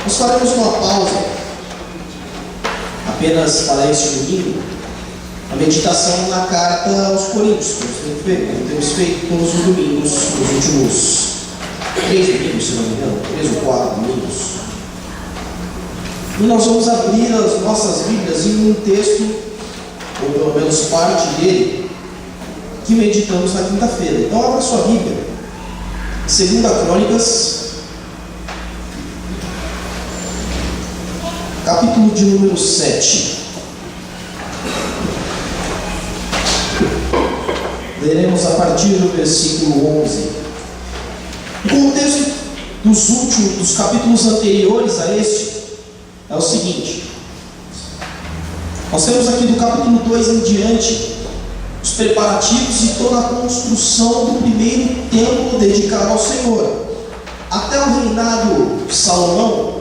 Nós faremos uma pausa apenas para este domingo, a meditação na carta aos Coríntios, como temos feito todos os domingos, nos últimos 3 domingos, se não me engano, 3 ou 4 domingos. E nós vamos abrir as nossas Bíblias em um texto, ou pelo menos parte dele, que meditamos na quinta-feira. Então abra sua Bíblia, 2 Crônicas, capítulo de número 7. Leremos a partir do versículo 11. O contexto dos capítulos anteriores a este é o seguinte: nós temos aqui do capítulo 2 em diante os preparativos e toda a construção do primeiro templo dedicado ao Senhor. Até o reinado de Salomão,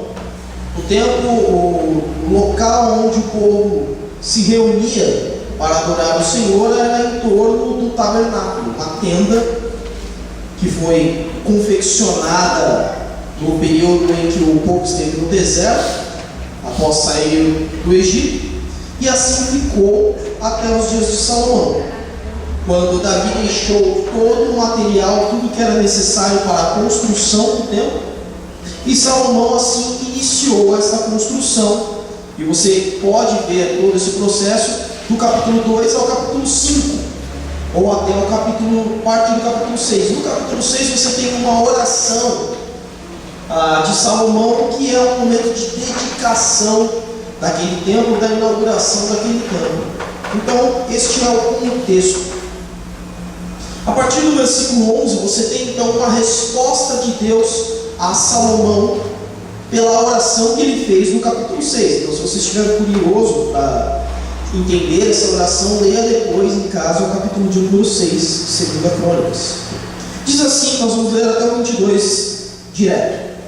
o templo, o local onde o povo se reunia para adorar o Senhor era em torno do tabernáculo, uma tenda que foi confeccionada no período em que o povo esteve no deserto, após sair do Egito, e assim ficou até os dias de Salomão, quando Davi deixou todo o material, tudo que era necessário para a construção do templo, e Salomão assim iniciou essa construção. E você pode ver todo esse processo do capítulo 2 ao capítulo 5, ou até parte do capítulo 6. No capítulo 6 você tem uma oração de Salomão, que é um momento de dedicação daquele templo, da inauguração daquele templo. Então este é o contexto. A partir do versículo 11 você tem então uma resposta de Deus a Salomão pela oração que ele fez no capítulo 6. Então, se você estiver curioso para entender essa oração, leia depois em casa o capítulo de número 6 de 2 Crônicas. Diz assim, nós vamos ler até o 22 direto.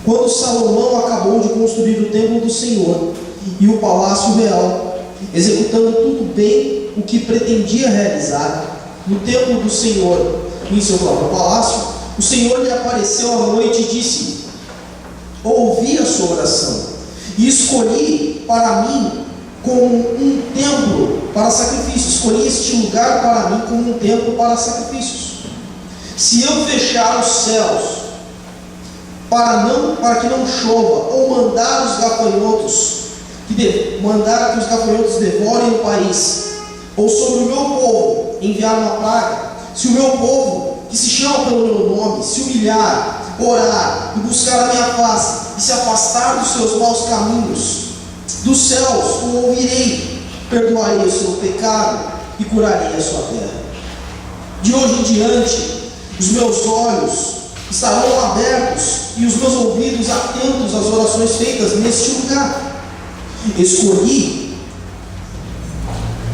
Quando Salomão acabou de construir o templo do Senhor e o palácio real, executando tudo bem o que pretendia realizar no templo do Senhor e em seu próprio palácio, o Senhor lhe apareceu à noite e disse: ouvi a sua oração e escolhi para mim como um templo para sacrifícios. Escolhi este lugar para mim como um templo para sacrifícios. Se eu fechar os céus para que não chova, ou mandar que os gafanhotos devorem o país, ou sobre o meu povo enviar uma praga, se o meu povo, que se chama pelo meu nome, se humilhar, orar e buscar a minha face e se afastar dos seus maus caminhos, dos céus o ouvirei, perdoarei o seu pecado e curarei a sua terra. De hoje em diante os meus olhos estarão abertos e os meus ouvidos atentos às orações feitas neste lugar. Escolhi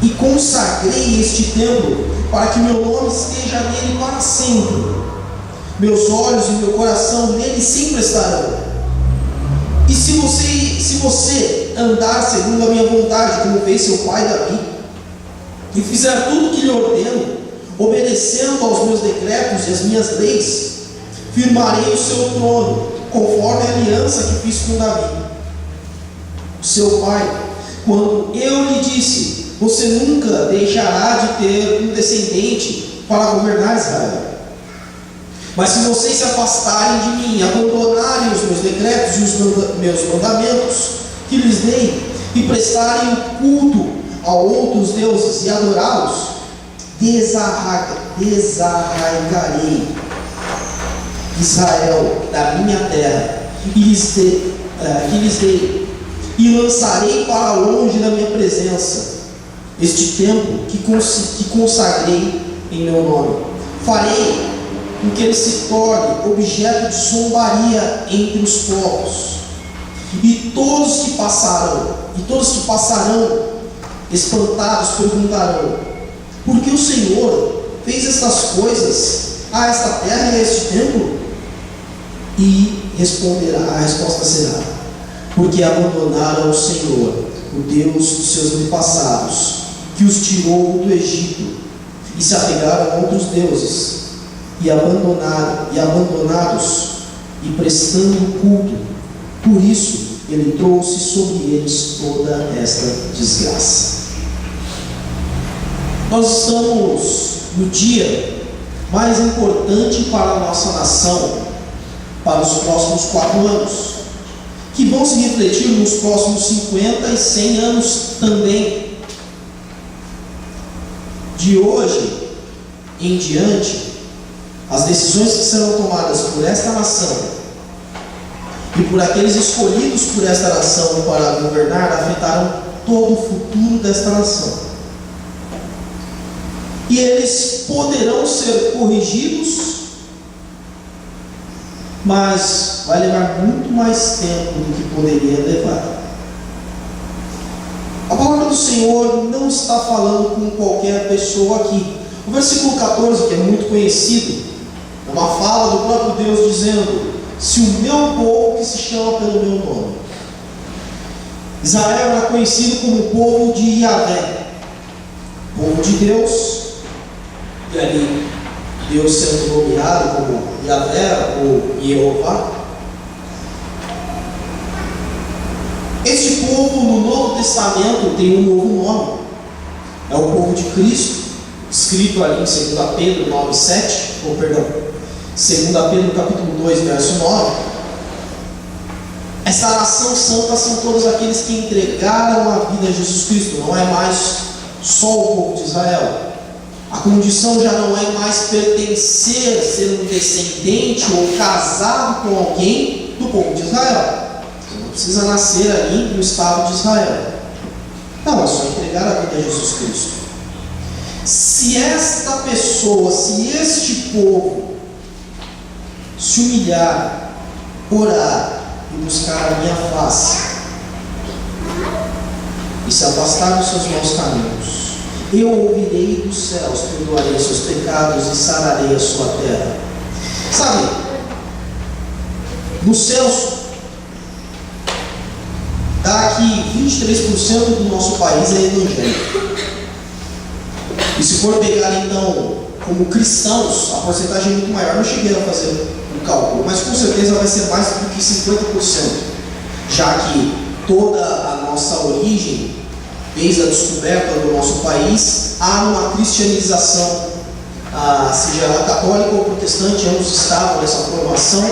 e consagrei este templo para que meu nome esteja nele para sempre. Meus olhos e meu coração nele sempre estarão. E se você andar segundo a minha vontade, como fez seu pai Davi, e fizer tudo o que lhe ordeno, obedecendo aos meus decretos e às minhas leis, firmarei o seu trono, conforme a aliança que fiz com Davi, seu pai, quando eu lhe disse: você nunca deixará de ter um descendente para governar Israel. Mas se vocês se afastarem de mim, abandonarem os meus decretos e os meus mandamentos que lhes dei, e prestarem o culto a outros deuses e adorá-los, desarraigarei Israel da minha terra que lhes dei, e lançarei para longe da minha presença este templo que consagrei em meu nome. Farei com que ele se torne objeto de zombaria entre os povos, e todos que passarão espantados perguntarão: por que o Senhor fez estas coisas a esta terra e a este templo? E a resposta será: porque abandonaram o Senhor, o Deus dos seus antepassados, que os tirou do Egito, e se apegaram a outros deuses, e abandonados, e prestando culto Por isso, ele trouxe sobre eles toda esta desgraça. Nós estamos no dia mais importante para a nossa nação, para os próximos 4 anos, que vão se refletir nos próximos 50 e 100 anos também. De hoje em diante, as decisões que serão tomadas por esta nação e por aqueles escolhidos por esta nação para governar afetarão todo o futuro desta nação. E eles poderão ser corrigidos, mas vai levar muito mais tempo do que poderia levar. A palavra do Senhor não está falando com qualquer pessoa aqui. O versículo 14, que é muito conhecido, é uma fala do próprio Deus dizendo: se o meu povo, que se chama pelo meu nome. Israel era conhecido como o povo de Yahvé, povo de Deus, e ali Deus sendo nomeado como Yahvé ou Jeová. Este povo no Novo Testamento tem um novo nome, é o povo de Cristo, escrito ali em 2 Pedro 2 Pedro capítulo 2, verso 9. Essa nação santa são todos aqueles que entregaram a vida a Jesus Cristo. Não é mais só o povo de Israel. A condição já não é mais pertencer, ser um descendente ou casado com alguém do povo de Israel. Você não precisa nascer ali no estado de Israel. Não, é só entregar a vida a Jesus Cristo. Se esta pessoa, se este povo se humilhar, orar e buscar a minha face e se afastar dos seus maus caminhos, eu ouvirei dos céus, perdoarei seus pecados e sararei a sua terra. Sabe, nos céus dá que 23% do nosso país é evangélico. E se for pegar então como cristãos, a porcentagem é muito maior. Não cheguei a fazer um cálculo, mas com certeza vai ser mais do que 50%, já que toda a nossa origem, desde a descoberta do nosso país, há uma cristianização, seja ela católica ou protestante, ambos estavam nessa formação.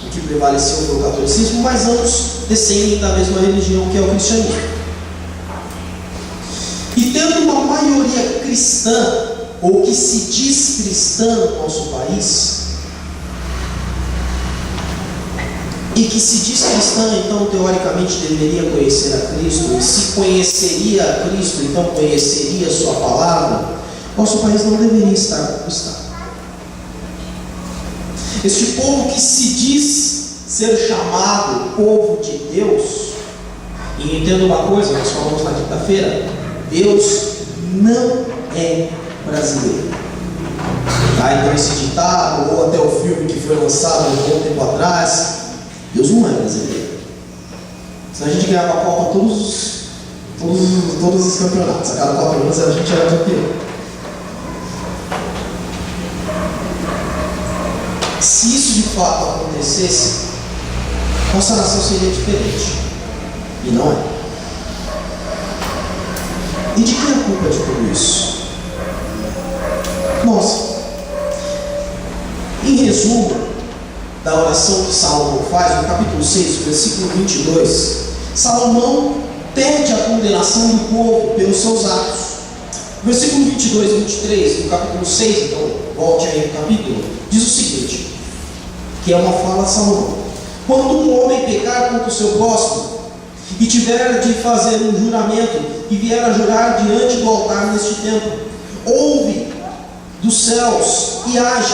O que prevaleceu foi o catolicismo, mas ambos descendem da mesma religião, que é o cristianismo. E tendo uma maioria cristã, ou que se diz cristã no nosso país, e que se diz cristã, então teoricamente deveria conhecer a Cristo, e se conheceria a Cristo, então conheceria a sua palavra, nosso país não deveria estar como está. Este povo que se diz ser chamado povo de Deus, e entenda uma coisa, nós falamos na quinta-feira, Deus não é brasileiro. Então esse ditado, ou até o filme que foi lançado há um bom tempo atrás, Deus não é brasileiro. Senão a gente ganhava a Copa todos os campeonatos. A cada 4 anos a gente era campeão. Se isso de fato acontecesse, nossa nação seria diferente. E não é. E de quem é a culpa de tudo isso? Nossa. Em resumo da oração que Salomão faz, no capítulo 6, versículo 22, Salomão pede a condenação do povo pelos seus atos. Versículo 22 e 23, do capítulo 6, então volte aí no capítulo, diz o seguinte, que é uma fala de Salomão: quando um homem pecar contra o seu próximo e tiver de fazer um juramento e vier a jurar diante do altar neste tempo, ouve dos céus e age,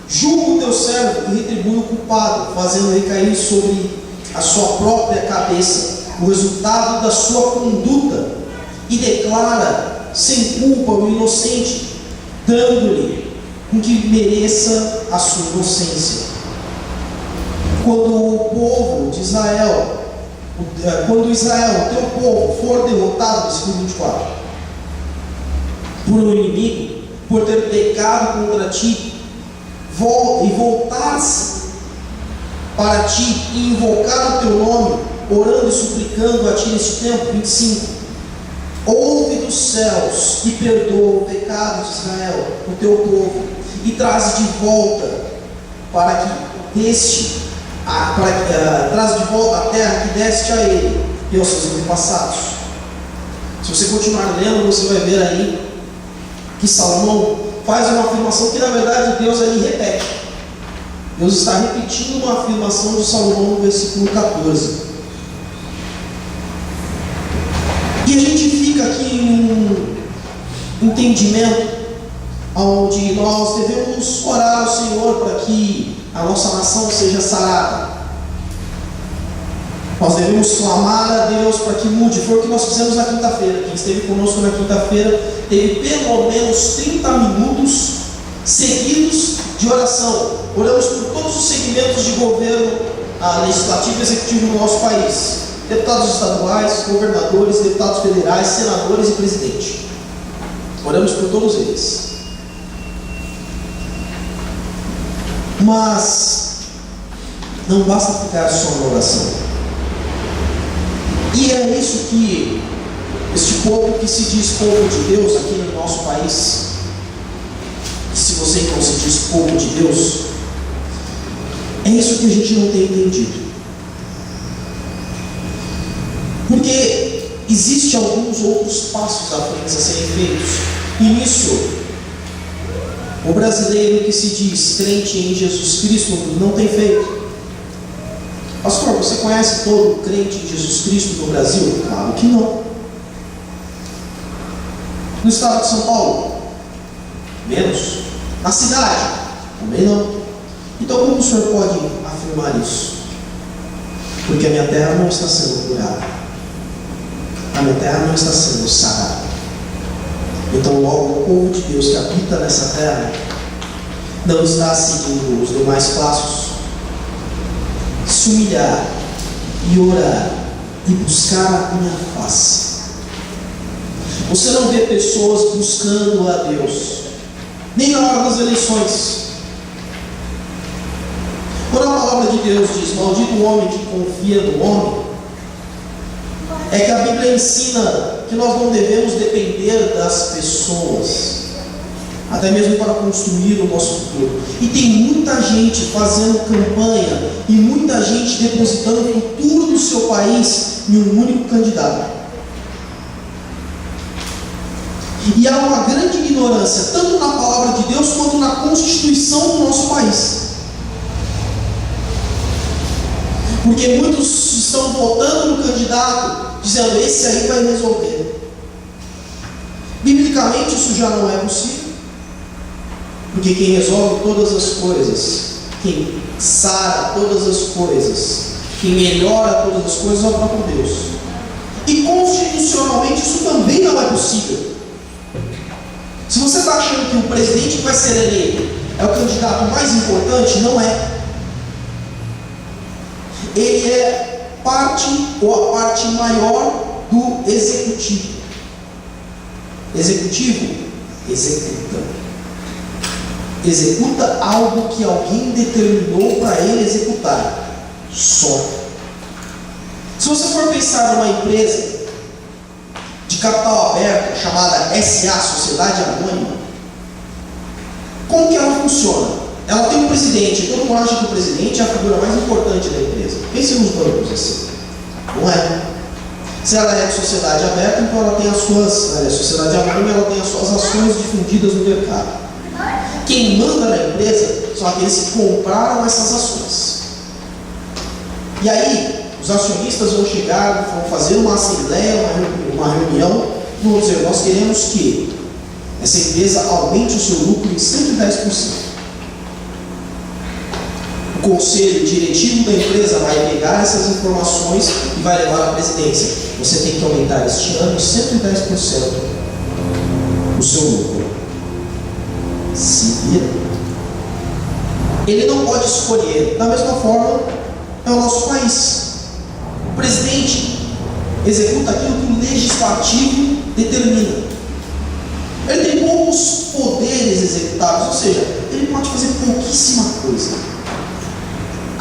julga o teu servo e retribui o culpado, fazendo recair sobre a sua própria cabeça o resultado da sua conduta, e declara sem culpa o inocente, dando-lhe com que mereça a sua inocência. Quando o povo de Israel, quando Israel, o teu povo, for derrotado, versículo 24, por um inimigo, por ter pecado contra ti, e voltar-se para ti e invocar o teu nome, orando e suplicando a ti neste tempo. 25. Ouve dos céus e perdoa o pecado de Israel, o teu povo, e traz de volta traz de volta a terra que deste a ele e aos seus antepassados. Se você continuar lendo, você vai ver aí que Salomão faz uma afirmação que na verdade Deus ali repete. Deus está repetindo uma afirmação de Salomão no versículo 14. E a gente fica aqui em um entendimento onde nós devemos orar ao Senhor para que a nossa nação seja sarada. Nós devemos clamar a Deus para que mude. Foi o que nós fizemos na quinta-feira. Quem esteve conosco na quinta-feira teve pelo menos 30 minutos seguidos de oração. Oramos por todos os segmentos de governo legislativo e executivo no nosso país: deputados estaduais, governadores, deputados federais, senadores e presidente. Oramos por todos eles. Mas não basta ficar só na oração. E é isso que este povo que se diz povo de Deus aqui no nosso país, que se você não se diz povo de Deus, é isso que a gente não tem entendido. Porque existem alguns outros passos à frente a serem feitos. E nisso, o brasileiro que se diz crente em Jesus Cristo não tem feito. Pastor, você conhece todo crente em Jesus Cristo no Brasil? Claro que não. No estado de São Paulo? Menos. Na cidade? Também não. Então como o senhor pode afirmar isso? Porque a minha terra não está sendo curada. A minha terra não está sendo sarada. Então logo o povo de Deus que habita nessa terra não está seguindo os demais passos. Se humilhar e orar e buscar a minha face. Você não vê pessoas buscando a Deus, nem na hora das eleições. Quando a palavra de Deus diz: maldito o homem que confia no homem, é que a Bíblia ensina que nós não devemos depender das pessoas, até mesmo para construir o nosso futuro. E tem muita gente fazendo campanha e muita gente depositando o futuro do seu país em um único candidato. E há uma grande ignorância, tanto na palavra de Deus quanto na Constituição do nosso país. Porque muitos estão votando no candidato, dizendo: esse aí vai resolver. Biblicamente isso já não é possível. Porque quem resolve todas as coisas, quem sara todas as coisas, quem melhora todas as coisas é o próprio Deus. E constitucionalmente isso também não é possível. Se você está achando que o presidente que vai ser eleito é o candidato mais importante, não é. Ele é parte ou a parte maior do executivo. Executivo executa. Executa algo que alguém determinou para ele executar. Só. Se você for pensar numa empresa de capital aberto chamada SA, Sociedade Anônima, como que ela funciona? Ela tem um presidente, todo mundo acha que o presidente é a figura mais importante da empresa. Pense nos bancos assim. Não é? Se ela é de sociedade aberta, então ela tem as suas, sociedade anônima, ela tem as suas ações difundidas no mercado. Quem manda na empresa são aqueles que compraram essas ações. E aí, os acionistas vão chegar, vão fazer uma assembleia, uma reunião, e vão dizer: nós queremos que essa empresa aumente o seu lucro em 110%. O conselho diretivo da empresa vai pegar essas informações e vai levar à presidência: você tem que aumentar este ano 110% o seu lucro. Se vira. Ele não pode escolher. Da mesma forma é o nosso país. O presidente executa aquilo que o legislativo determina. Ele tem poucos poderes executáveis, ou seja, ele pode fazer pouquíssima coisa.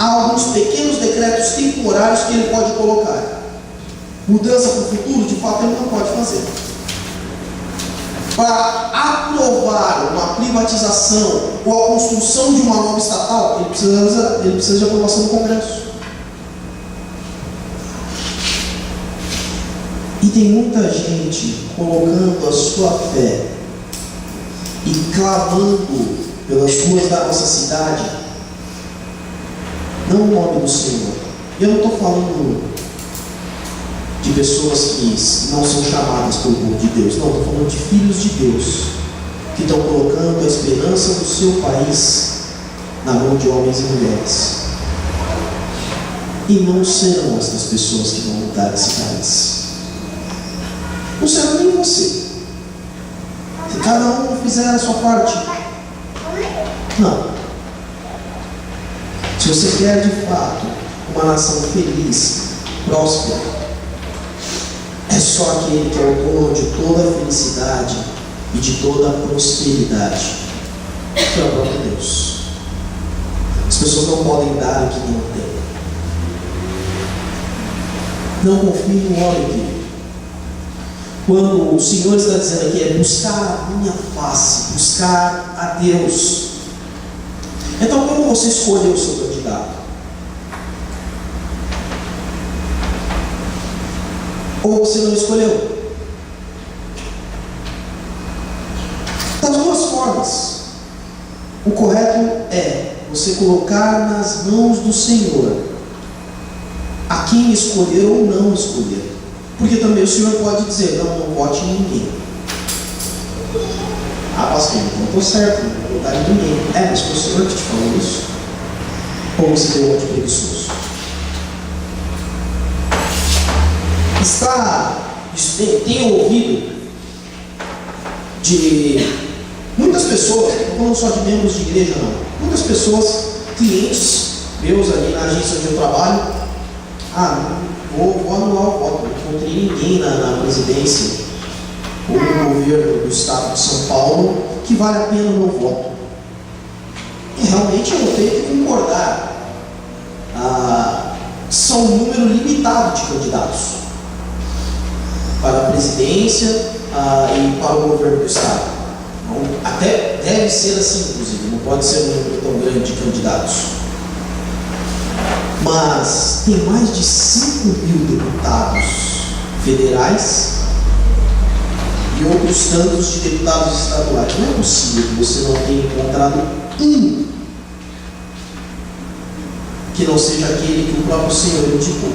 há alguns pequenos decretos temporários que ele pode colocar. Mudança para o futuro, de fato, ele não pode fazer. Para aprovar uma privatização ou a construção de uma nova estatal, ele precisa de aprovação do Congresso. E tem muita gente colocando a sua fé e clamando pelas ruas da nossa cidade, não o nome do Senhor. Eu não estou falando de pessoas que não são chamadas pelo povo de Deus, não, estou falando de filhos de Deus, que estão colocando a esperança do seu país na mão de homens e mulheres. E não serão essas pessoas que vão mudar esse país. Não será nem você. Se cada um fizer a sua parte. Não. Se você quer de fato uma nação feliz, próspera, é só aquele que é o dono de toda a felicidade e de toda a prosperidade, que é o próprio Deus. As pessoas não podem dar o que não têm. Não confie no homem, querido. Quando o Senhor está dizendo aqui, é buscar a minha face, buscar a Deus. Então, como você escolheu o seu candidato? Ou você não escolheu? Das duas formas. O correto é você colocar nas mãos do Senhor a quem escolher ou não escolher. Porque também o Senhor pode dizer, não vote em ninguém. Ah, pastor, então estou certo, não vou votar em ninguém. Mas foi o Senhor que te falou isso? Ou você deu uma de preguiçoso? Tenho ouvido de muitas pessoas, não estou falando só de membros de igreja não, muitas pessoas, clientes meus ali na agência onde eu trabalho, vou anular o voto, não encontrei ninguém na presidência ou no governo do estado de São Paulo que vale a pena o meu voto. E realmente eu tenho que concordar. São um número limitado de candidatos para a presidência e para o governo do estado. Então, até deve ser assim, inclusive, não pode ser um número tão grande de candidatos. Mas tem mais de 5.000 deputados federais e outros tantos de deputados estaduais. Não é possível que você não tenha encontrado um que não seja aquele que o próprio Senhor indicou.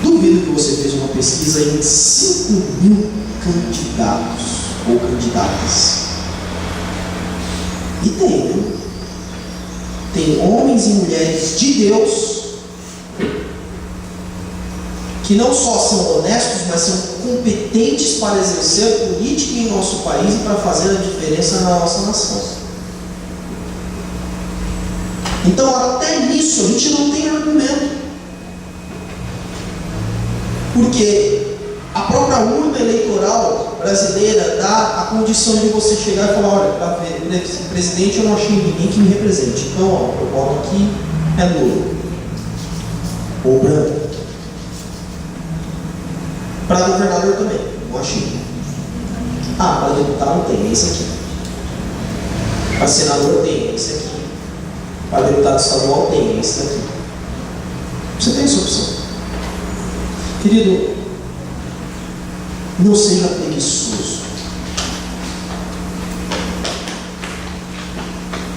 Duvido que você fez uma pesquisa em 5.000 candidatos ou candidatas. E tem, né? Tem homens e mulheres de Deus que não só são honestos, mas são competentes para exercer política em nosso país e para fazer a diferença na nossa nação. Então, até nisso, a gente não tem argumento. Porque a própria urna eleitoral brasileira dá a condição de você chegar e falar, olha, para presidente eu não achei ninguém que me represente. Então, eu voto aqui, é nulo. Ou branco. Para governador também, não achei. Para deputado não tem, é esse aqui. Para senador tem, é esse aqui. Para deputado estadual tem, é esse aqui. Você tem essa opção. Querido, não seja preguiçoso.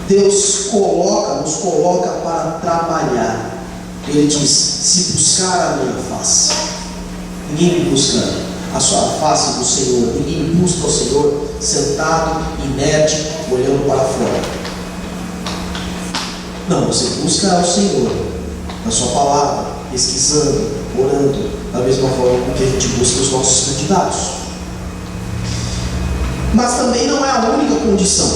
Deus nos coloca para trabalhar. Ele diz, se buscar a minha face. Ninguém me busca a sua face do Senhor. Ninguém busca o Senhor sentado, inerte, olhando para fora. Não, você busca o Senhor na sua palavra, pesquisando, orando, da mesma forma que a gente busca os nossos candidatos. Mas também não é a única condição,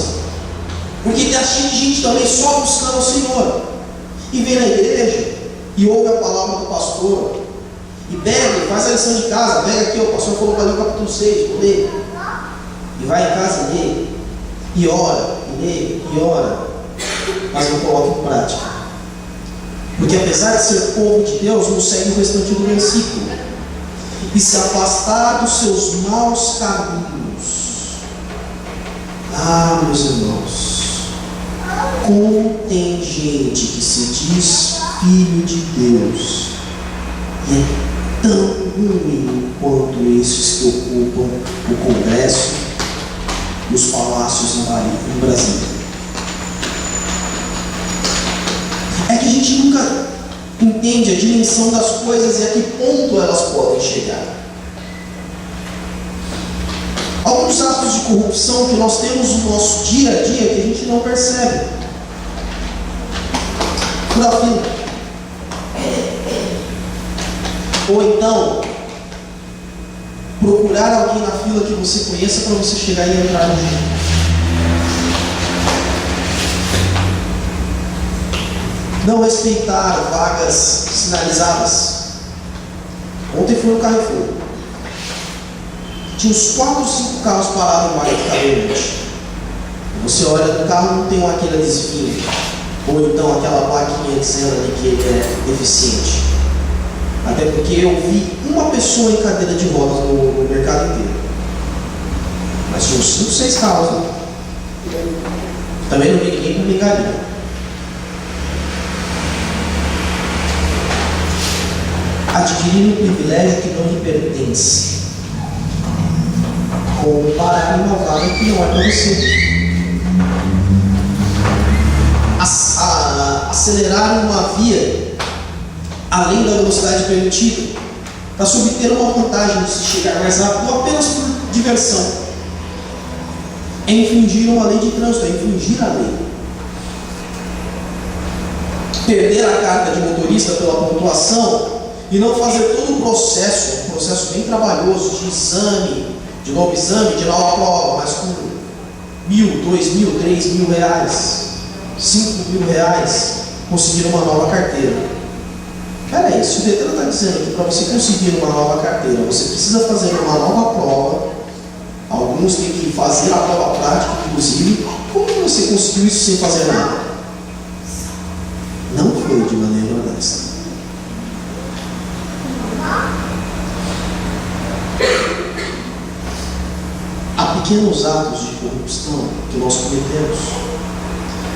porque tem gente também só buscando o Senhor e vem na igreja e ouve a palavra do pastor e pega, faz a lição de casa, pega aqui, o pastor falou para ler o capítulo 6, vou ler, e vai em casa e lê, e ora, e lê, e ora. mas não coloca em prática. Porque apesar de ser povo de Deus, não segue o restante do versículo. E se afastar dos seus maus caminhos. Ah, meus irmãos, como tem gente que se diz filho de Deus e é tão ruim quanto esses que ocupam o Congresso e os palácios em Brasília. É que a gente nunca entende a dimensão das coisas e a que ponto elas podem chegar. Alguns atos de corrupção que nós temos no nosso dia a dia que a gente não percebe. Furar fila. Ou então, procurar alguém na fila que você conheça para você chegar e entrar no jogo. Não respeitar vagas sinalizadas. Ontem fui no Carrefour. Tinha uns 4 ou 5 carros parados em vaga de cadeirante. Você olha no carro, não tem aquele adesivinho. Ou então aquela plaquinha dizendo ali que ele é deficiente. Até porque eu vi uma pessoa em cadeira de rodas no mercado inteiro. Mas tinha uns 5, 6 carros, né? Também não vi ninguém com migalhinha. Adquirindo um privilégio que não lhe pertence, como parar em uma vaga que não é para você. Acelerar uma via além da velocidade permitida para se obter uma vantagem de se chegar mais rápido apenas por diversão. É infringir uma lei de trânsito, é infringir a lei. Perder a carta de motorista pela pontuação e não fazer todo o processo, um processo bem trabalhoso de exame, de novo exame, de nova prova, mas com 1.000, 2.000, 3.000 reais, 5.000 reais, conseguir uma nova carteira. Peraí, se o Detran está dizendo que para você conseguir uma nova carteira, você precisa fazer uma nova prova, alguns têm que fazer a prova prática, inclusive, como que você conseguiu isso sem fazer nada? Não foi de maneira honesta. Há pequenos atos de corrupção que nós cometemos,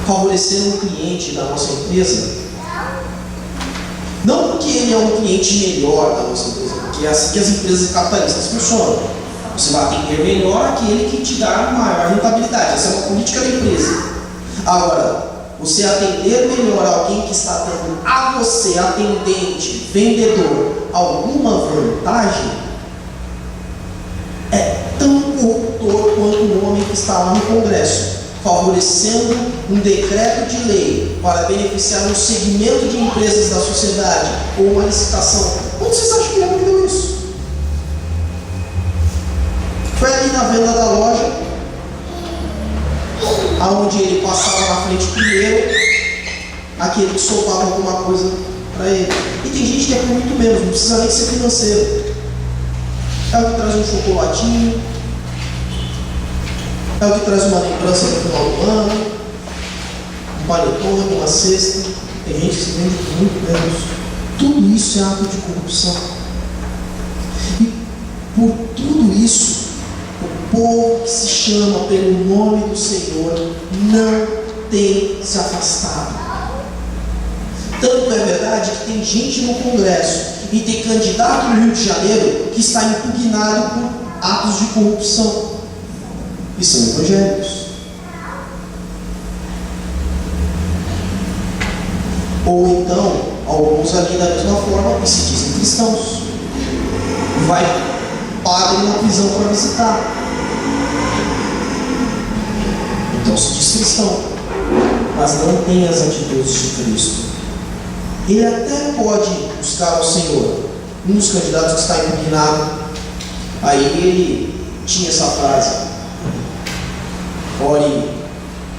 favorecendo um cliente da nossa empresa, não porque ele é um cliente melhor da nossa empresa, porque é assim que as empresas capitalistas funcionam. Você vai atender melhor aquele que te dá maior rentabilidade. Essa é uma política da empresa. Agora, você atender melhor alguém que está dando a você, atendente, vendedor, alguma vantagem, é tão corruptor quanto o homem que está lá no Congresso, favorecendo um decreto de lei para beneficiar um segmento de empresas da sociedade ou uma licitação. Onde vocês acham que ele aprendeu isso? Foi ali na venda da loja, aonde ele passava na frente primeiro, aquele que soltava alguma coisa para ele. E tem gente que é por muito menos, não precisa nem ser financeiro. É o que traz um chocolatinho, é o que traz uma lembrança no final do ano, um paletone, uma cesta. Tem gente que se vende por muito menos. Tudo isso é ato de corrupção. E por tudo isso, o povo que se chama pelo nome do Senhor não tem se afastado. Tanto é verdade que tem gente no Congresso e tem candidato no Rio de Janeiro que está impugnado por atos de corrupção. E são evangélicos. Ou então, alguns ali da mesma forma, e se dizem cristãos. Vai padre na prisão para visitar. Então se diz cristão, mas não tem as atitudes de Cristo. Ele até pode buscar ao Senhor. Um dos candidatos que está impugnado, aí ele tinha essa frase: ore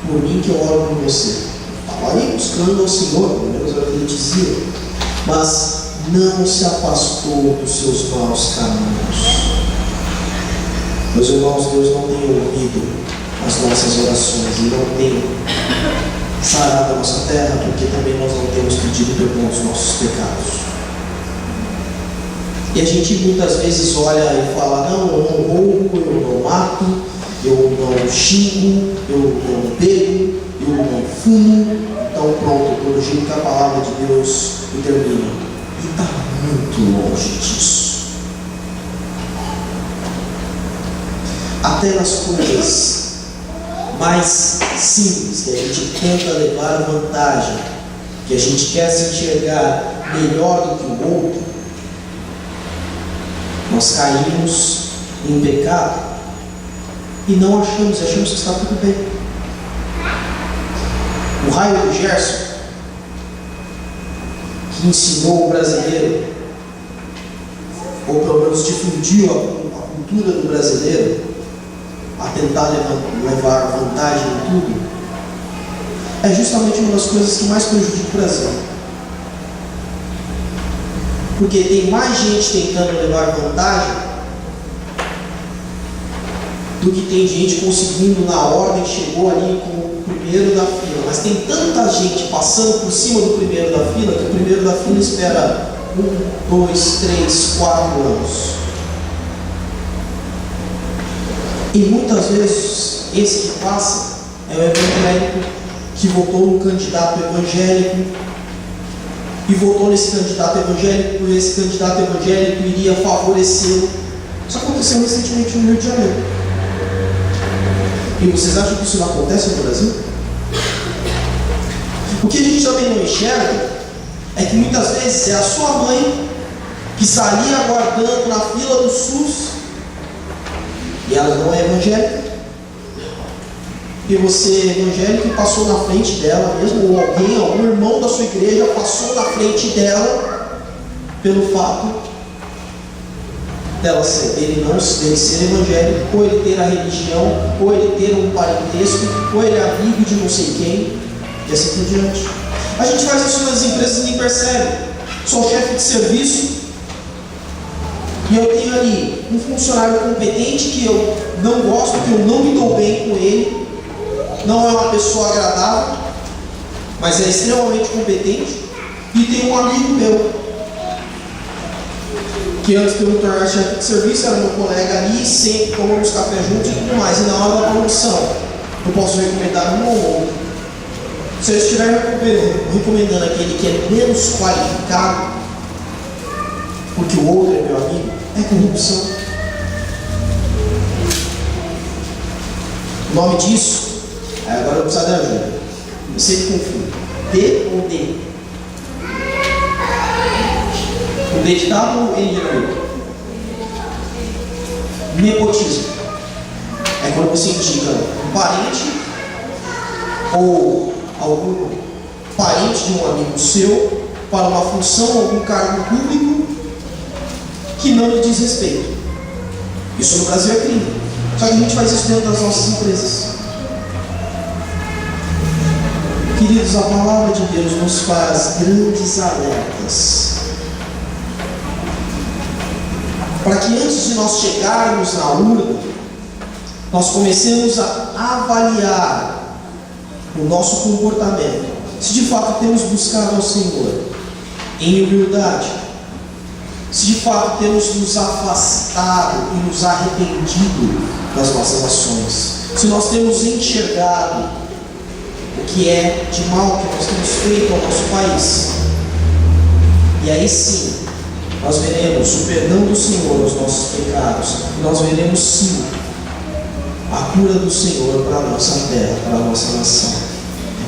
por mim que eu oro por você. Estava ali buscando ao Senhor, pelo menos é o que ele dizia, mas não se afastou dos seus maus caminhos. Meus irmãos, Deus não tem ouvido as nossas orações e não tem sará da nossa terra, porque também nós não temos pedido perdão dos nossos pecados. E a gente muitas vezes olha e fala: não, eu não roubo, eu não mato, eu não xingo, eu não bebo, eu não fumo. Então pronto, do jeito que a palavra de Deus termina. E está muito longe disso. Até nas coisas mais simples, que a gente tenta levar vantagem, que a gente quer se enxergar melhor do que o outro, nós caímos em pecado e não achamos que está tudo bem. O raio do Gerson, que ensinou o brasileiro, ou pelo menos difundiu a cultura do brasileiro a tentar levar vantagem em tudo, é justamente uma das coisas que mais prejudica o Brasil. Porque tem mais gente tentando levar vantagem do que tem gente conseguindo na ordem, chegou ali como o primeiro da fila. Mas tem tanta gente passando por cima do primeiro da fila, que o primeiro da fila espera 1, 2, 3, 4 anos. E muitas vezes esse que passa é o evangélico que votou no candidato evangélico e votou nesse candidato evangélico, porque esse candidato evangélico iria favorecê-lo. Isso aconteceu recentemente no Rio de Janeiro. E vocês acham que isso não acontece no Brasil? O que a gente também não enxerga é que muitas vezes é a sua mãe que está ali aguardando na fila do SUS e ela não é evangélica, e você é evangélico e passou na frente dela mesmo, ou algum irmão da sua igreja passou na frente dela pelo fato dele ser evangélico, ou ele ter a religião, ou ele ter um parentesco, ou ele é amigo de não sei quem, e assim por diante. A gente faz isso nas empresas e nem percebe. Sou chefe de serviço e eu tenho ali um funcionário competente que eu não gosto, que eu não me dou bem com ele, não é uma pessoa agradável, mas é extremamente competente, e tem um amigo meu que antes de eu me tornar chefe de serviço era meu colega ali, sempre tomamos café juntos e tudo mais. E na hora da promoção eu posso recomendar um ou outro. Se eu estiver recomendando aquele que é menos qualificado porque o outro é meu amigo, é corrupção. O nome disso, agora eu preciso de ajuda, eu sempre confundo, D ou D? O D de dado ou N de navio? Nepotismo. É quando você indica um parente ou algum parente de um amigo seu para uma função, algum cargo público que não lhe diz respeito. Isso no Brasil é crime. Só que a gente faz isso dentro das nossas empresas. Queridos, a palavra de Deus nos faz grandes alertas para que antes de nós chegarmos na urna, nós comecemos a avaliar o nosso comportamento, se de fato temos buscado ao Senhor em humildade, se de fato temos nos afastado e nos arrependido das nossas ações, se nós temos enxergado o que é de mal que nós temos feito ao nosso país. E aí sim, nós veremos o perdão do Senhor aos nossos pecados, e nós veremos sim a cura do Senhor para a nossa terra, para a nossa nação.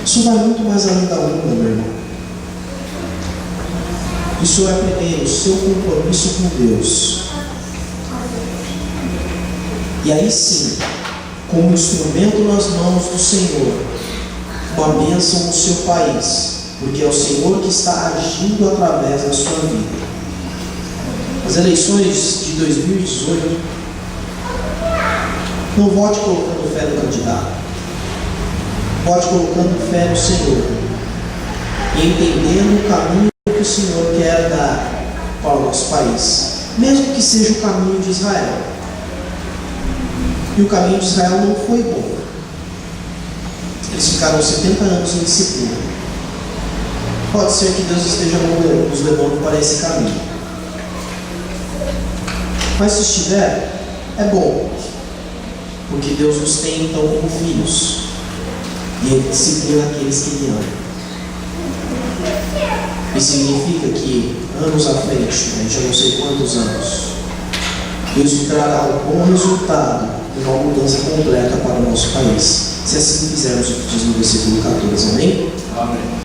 Isso vai muito mais além da urna, meu irmão. Isso é primeiro o seu compromisso com Deus. E aí sim, como instrumento nas mãos do Senhor, uma bênção no seu país, porque é o Senhor que está agindo através da sua vida. As eleições de 2018, não vote colocando fé no candidato, vote colocando fé no Senhor e entendendo o caminho que o Senhor quer dar para o nosso país, mesmo que seja o caminho de Israel. E o caminho de Israel não foi bom. Eles ficaram 70 anos em disciplina. Pode ser que Deus esteja nos levando para esse caminho. Mas se estiver, é bom, porque Deus nos tem então como filhos, e Ele disciplina aqueles que Ele ama. Isso significa que anos à frente, já não sei quantos anos, Deus trará um bom resultado e uma mudança completa para o nosso país, se assim fizermos o que diz no versículo 14, amém? Amém.